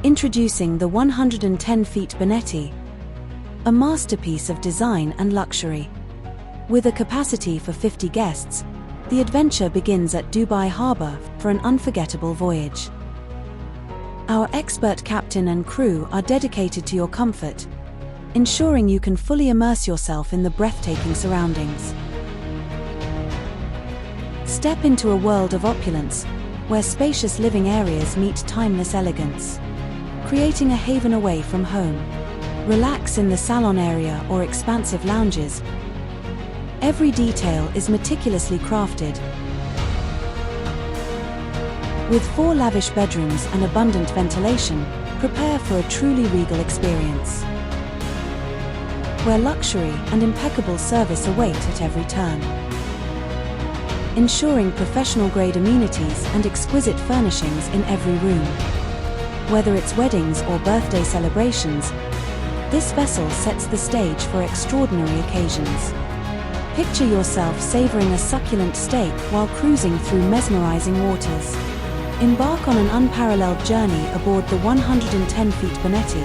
Introducing the 110 feet Benetti, a masterpiece of design and luxury. With a capacity for 50 guests, the adventure begins at Dubai Harbour for an unforgettable voyage. Our expert captain and crew are dedicated to your comfort, ensuring you can fully immerse yourself in the breathtaking surroundings. Step into a world of opulence, where spacious living areas meet timeless elegance, creating a haven away from home. Relax in the salon area or expansive lounges. Every detail is meticulously crafted. With 4 lavish bedrooms and abundant ventilation, prepare for a truly regal experience, where luxury and impeccable service await at every turn. Ensuring professional-grade amenities and exquisite furnishings in every room. Whether it's weddings or birthday celebrations, this vessel sets the stage for extraordinary occasions. Picture yourself savoring a succulent steak while cruising through mesmerizing waters. Embark on an unparalleled journey aboard the 110 feet Benetti,